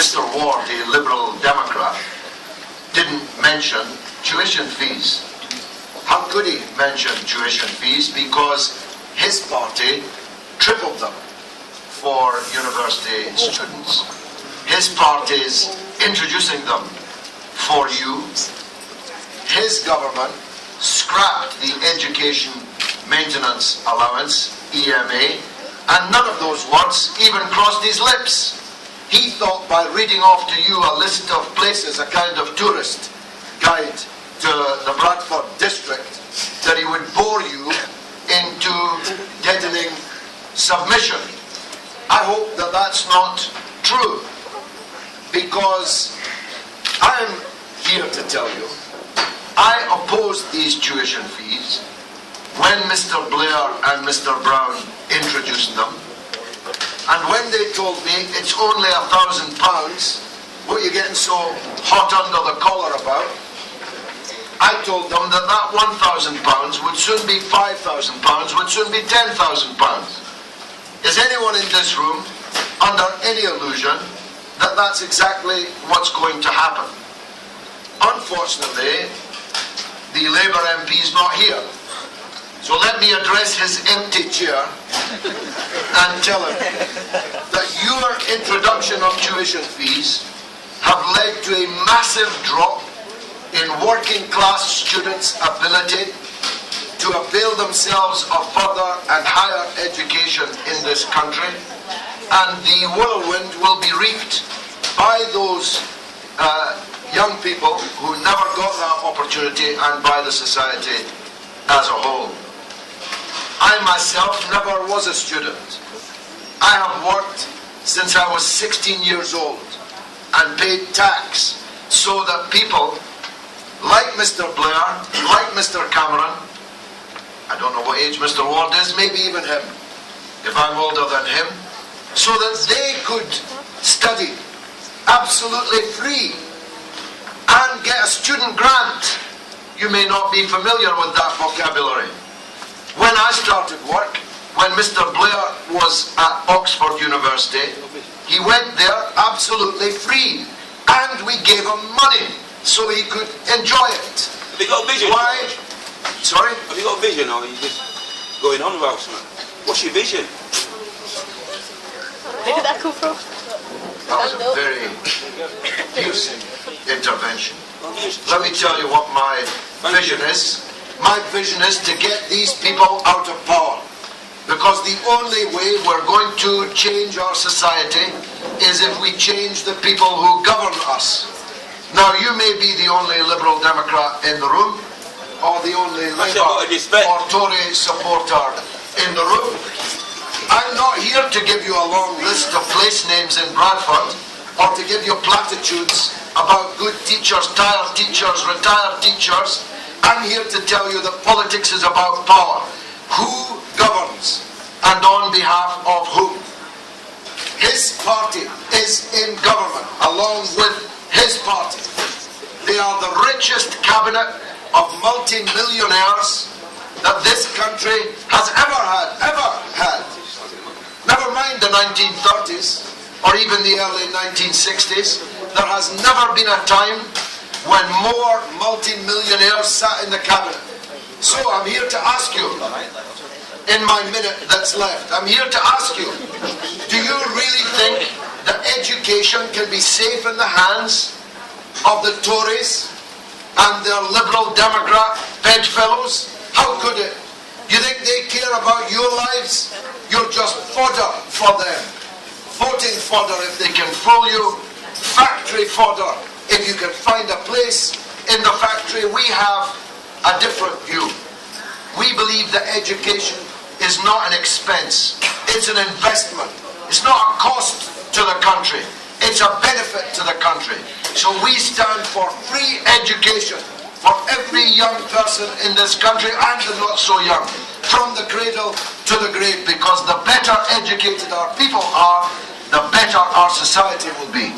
Mr. Ward, a Liberal Democrat, didn't mention tuition fees. How could he mention tuition fees? Because his party tripled them for university students. His party is introducing them for you. His government scrapped the Education Maintenance Allowance, EMA, and none of those words even crossed his lips. He thought by reading off to you a list of places, a kind of tourist guide to the Bradford district, that he would bore you into deadening submission. I hope that that's not true, because I'm here to tell you I opposed these tuition fees when Mr. Blair and Mr. Brown introduced them, and when they told me it's only £1,000, what are you getting so hot under the collar about? I told them that that £1,000 would soon be £5,000, would soon be £10,000. Is anyone in this room under any illusion that that's exactly what's going to happen? Unfortunately, the Labour MP is not here. So let me address his empty chair and tell him that your introduction of tuition fees have led to a massive drop in working class students' ability to avail themselves of further and higher education in this country, and the whirlwind will be reaped by those young people who never got that opportunity, and by the society as a whole. I myself never was a student. I have worked since I was 16 years old and paid tax so that people like Mr. Blair, like Mr. Cameron, I don't know what age Mr. Ward is, maybe even him, if I'm older than him, so that they could study absolutely free and get a student grant. You may not be familiar with that vocabulary. When I started work, when Mr. Blair was at Oxford University, he went there absolutely free, and we gave him money so he could enjoy it. Have you got a vision? Why? Sorry? Have you got a vision, or are you just going on about something? What's your vision? Where did that come from? That was a very useful intervention. Let me tell you what my vision is. My vision is to get these people out of power, because the only way we're going to change our society is if we change the people who govern us. Now, you may be the only Liberal Democrat in the room, or the only Labour or Tory supporter in the room. I'm not here to give you a long list of place names in Bradford, or to give you platitudes about good teachers, tired teachers, retired teachers. I'm here to tell you that politics is about power. Who governs, and on behalf of whom? His party is in government along with his party. They are the richest cabinet of multi-millionaires that this country has ever had. Never mind the 1930s or even the early 1960s. There has never been a time when more multi-millionaires sat in the cabinet. So I'm here to ask you, in my minute that's left, I'm here to ask you, do you really think that education can be safe in the hands of the Tories and their Liberal Democrat bedfellows? How could it? You think they care about your lives? You're just fodder for them. Voting fodder if they can fool you. Factory fodder if you can find a place in the factory. We have a different view. We believe that education is not an expense. It's an investment. It's not a cost to the country. It's a benefit to the country. So we stand for free education for every young person in this country, and the not so young, from the cradle to the grave, because the better educated our people are, the better our society will be.